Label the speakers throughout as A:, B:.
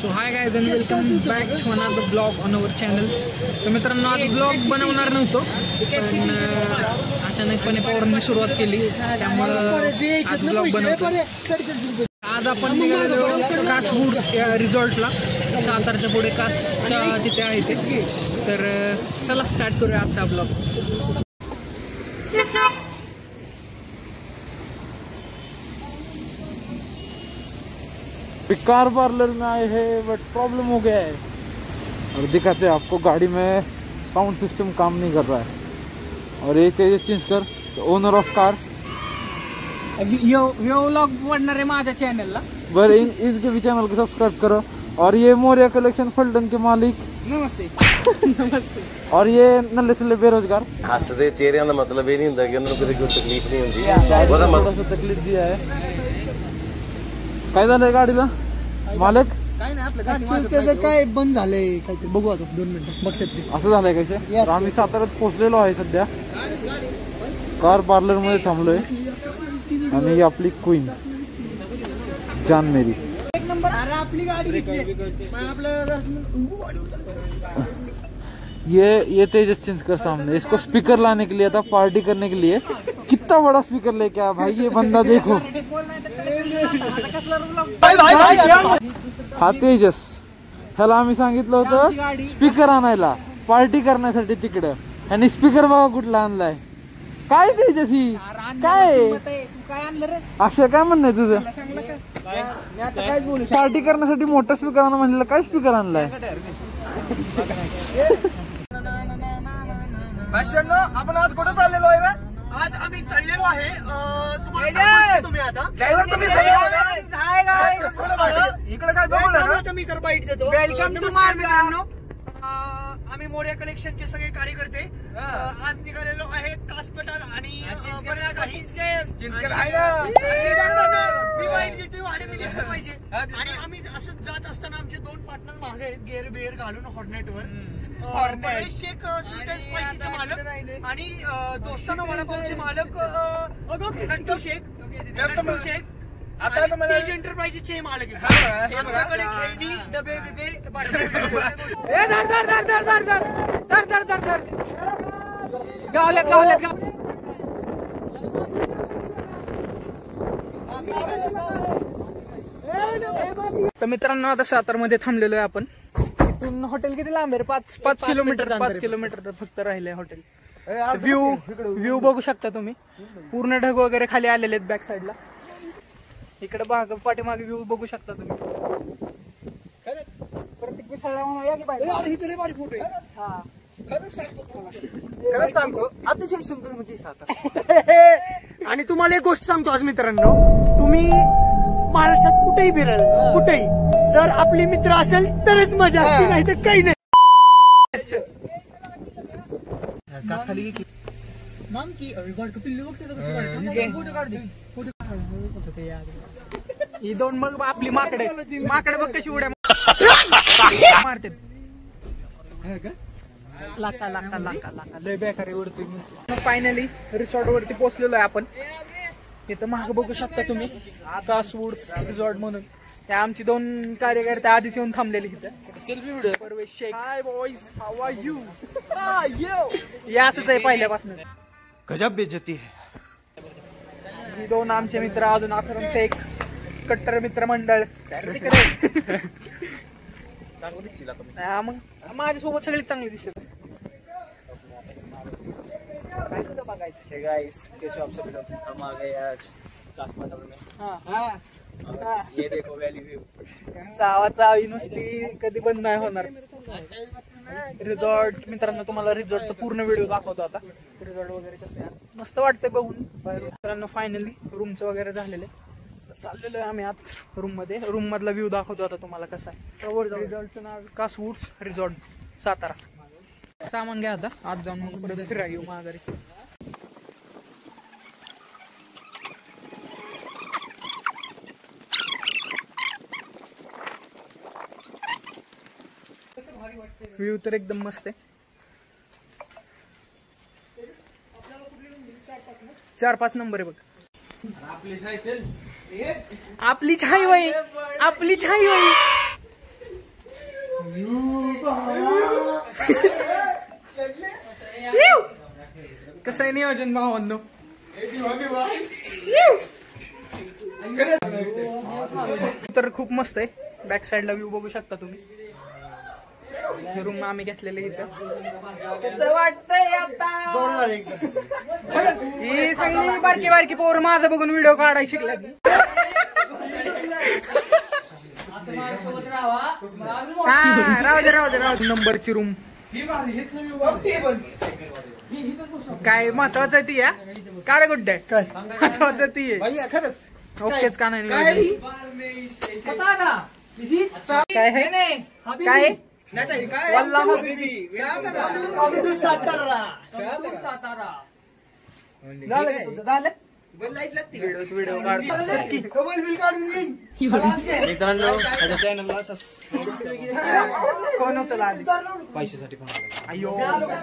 A: So hi guys and welcome back to another blog on our channel. तर मित्रांनो, आज blog बनवणार नव्हतो, पण अचानकपणे पवारांनी सुरुवात केली, त्यामुळं आज ब्लॉग बनवतो. आज आपण निघालेलो कासवूड या रिसॉर्टला, सातारच्या पुढे कासच्या तिथे आहे ते. तर चला स्टार्ट करूया आजचा ब्लॉग.
B: कार पार्लर में आए हैं, बट प्रॉब्लम हो गया है और दिखाते हैं आपको. गाड़ी में साउंड सिस्टम काम नहीं कर रहा है और ये Tejas Chinchkar owner of car.
A: Vlog बनणार आहे माझ्या चॅनलला,
B: बरं इनके भी चैनल को सब्सक्राइब करो. और ये मौर्य कलेक्शन फल्टन के मालिक.
A: नमस्ते. नमस्ते.
B: और ये नल्ले सुल्ले बेरोजगार.
C: हसदे चेहरे का मतलब ये नहीं होता कि उन्हें कोई तकलीफ नहीं होती.
B: थोड़ा सा तकलीफ दिया है. काय झालंय गाडीला मालक?
A: काय नाही, आपलं गाडी काय बंद झालंय, काय ते बघू आता 2 मिनिटं बघतात.
B: असं झालंय कसे. तर आम्ही साताऱ्यात पोहोचलेलो आहे सध्या. कार पार्लर मध्ये थांबलोय आणि ही आपली क्वीन जान मेरी.
A: एक नंबर. अरे आपली गाडी
B: ये तेजस चिंचकर सामने. इसको स्पीकर लाने के लिए था, पार्टी करने के लिए. कितना बड़ा स्पीकर लेके आया भाई ये बंदा, देखो. हा तेजस, ह्याला आम्ही सांगितलं होतं स्पीकर आणायला पार्टी करण्यासाठी तिकडं, आणि स्पीकर बघा कुठला आणलाय. काय तेजस ही काय
A: आणलं रे?
B: अक्षय काय म्हणणं आहे तुझं? पार्टी करण्यासाठी मोठा स्पीकर आणा म्हणलं, काय स्पीकर आणलाय?
A: आपण आज कुठं चाललेलो आहे ना? आज आम्ही चाललेलो आहे तुम्ही आता ड्रायव्हर तुम्ही इकडे काय बघू मी तर बाईट देतो. वेलकम टू माय मित्रांनो. आम्ही मोर्या कलेक्शनचे सगळे कार्यकर्ते आज निघालेलो आहे कासपठार आणि बरेच काही मी बाईट देतोय, वाडे मी दिसलं पाहिजे. आणि आम्ही असं जात असताना आमचे 2 पार्टनर मागे आहेत, गेअर बेअर घालून हॉर्नेटवर. शेख स्वीट अँड स्पायसीचे मालक आणि दोस्ताना वडापावचे मालक नंटू शेख. आता तेज एंटरप्राइजेसचे मालक आहेत. आमच्याकडे खेळणी डबे बिबे गावल्यात. तर मित्रांनो, आता सातारमध्ये थांबलेलो आहे आपण. इथून हॉटेल किती लांब आहे? 5 किलोमीटर फक्त राहिले हॉटेल. व्ह्यू बघू शकता तुम्ही. पूर्ण ढग वगैरे खाली आलेले आहेत बॅक साईडला. इकडे पाठीमागे व्ह्यू बघू शकता तुम्ही. प्रत्येक खरंच सांगतो, अतिशय सुंदर म्हणजे सातारा. आणि तुम्हाला एक गोष्ट सांगतो आज मित्रांनो, तुम्ही महाराष्ट्रात कुठेही फिराल, कुठेही जर आपली मित्र असेल तरच मजा असते, नाही तर काही नाही. ही 2 मग आपली माकडे बघ कशी उड्या मारते. लाका लय बेकारी उडते. फायनली रिसॉर्ट वरती पोहोचलेलो आहे आपण. इथं माग बघू शकता तुम्ही कासवूड रिसॉर्ट म्हणून. त्या आमची 2 कार्यकर्ते आधीच येऊन थांबलेली तिथं. Selfie video. Parvesh Shaikh. Hi boys, how are you? हे असंच आहे पहिल्यापासून.
C: गजब बेइज्जती है.
A: 2 आमचे मित्र, अजून अकरम शेख, कट्टर मित्र मंडळ. मग माझ्यासोबत सगळी चांगली दिसते. काय सुद्धा बघायचं. हे गाइस, कैसे आप सभी लोग? हम आ गए आज कासपठार में. ये देखो वैली व्यू. चावी नुसती कधी बंद नाही होणार. रिसॉर्ट मित्रांनो, तुम्हाला रिसॉर्टचा पूर्ण व्हिडिओ दाखवतो आता. रिसॉर्ट वगैरे कसं आहे, मस्त वाटतंय बघून. मित्रांनो, फायनली रूमचं वगैरे झालेलं आहे. चाललेलो आहे आम्ही आत रूम मध्ये. रूम मधला व्ह्यू दाखवतो आता तुम्हाला कसा आहे. रिसॉर्टचं नाव कासवूड्स रिसॉर्ट सातारा. सामान घ्या आता, आज जाऊन मग परत फिरायला येऊ माघारी. व्ह्यू तर एकदम मस्त आहे. 4-5 नंबर आहे बघ. आपली छाई वय, आपली छाई वय. कसं आहे नियोजन भावांनो? तर खूप मस्त आहे. बॅक साइडला व्ह्यू बघू शकता तुम्ही. हे रूम आम्ही घेतलेले इथं. कसं वाटतंय आता? ही सगळी बारकी बारकी पोर माझं बघून व्हिडिओ काढायला शिकला. राहू दे नंबरची रूम. काय महत्वाचं ती या काय गुड्डे काय महत्वाचं ती आहे खरंच. ओकेच का नाही काय वल्ला व्हिडिओ मित्रांनो त्याच्या चॅनलला फोन उचला आधी पैशासाठी फोन. अयो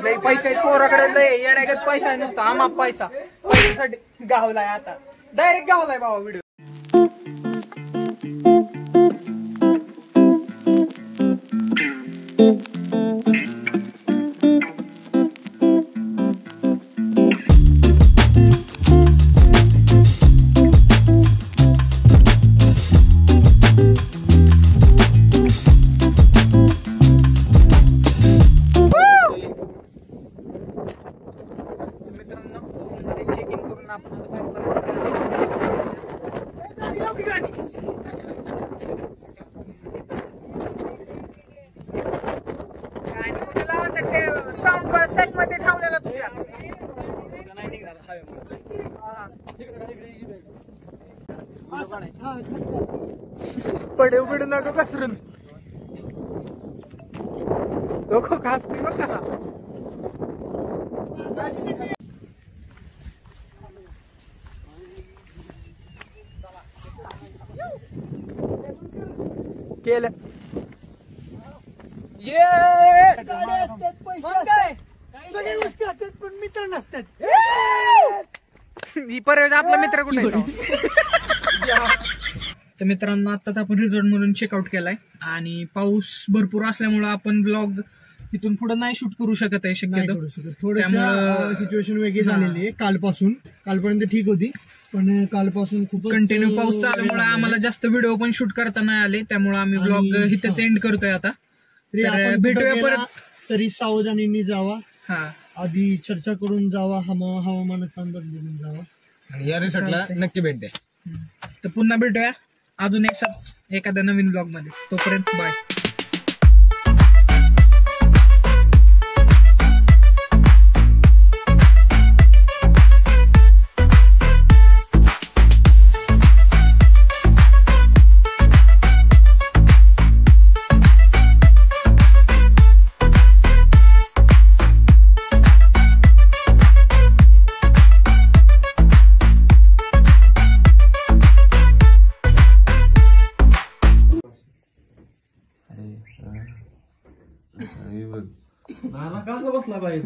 A: लय पैसा पोराकडे लय येण्यागत पैसा नसतो. आम्हा पैशासाठी गावलाय आता डायरेक्ट गावलाय बाबा व्हिडिओ. चेक इन करून आपण साऊंड सेट मध्ये ठेवलेला तुझ्या पडे उघडू नको कसरून डोकं खासते बघ कसा. केलं
D: सगळ्या गोष्टी असतात पण मित्र नसतात.
A: ही परत आपला मित्र कुठे येतो? तर मित्रांनो आताच आपण रिझॉर्ट म्हणून चेकआउट केलाय आणि पाऊस भरपूर असल्यामुळे आपण ब्लॉग इथून पुढे नाही शूट करू शकत आहे शक्यतो.
D: थोडं सिच्युएशन वेगळी झालेली आहे. कालपर्यंत ठीक होती पण कालपासून खूप
A: कंटिन्यू पाऊस चालल्यामुळे आम्हाला जास्त व्हिडिओ पण शूट करता नाही आले. त्यामुळे आम्ही ब्लॉग इथेच एंड करतोय आता. भेटूया परत.
D: तरी सावधानीने जावा.
A: हा
D: आधी चर्चा करून जावा. हवामानाचा अंदाज बघून जावा
B: आणि या रिसॉर्टला नक्की भेट द्या.
A: तर पुन्हा भेटूया अजून एखाद्या नवीन ब्लॉग मध्ये. तोपर्यंत बाय.
B: बसला बाहेर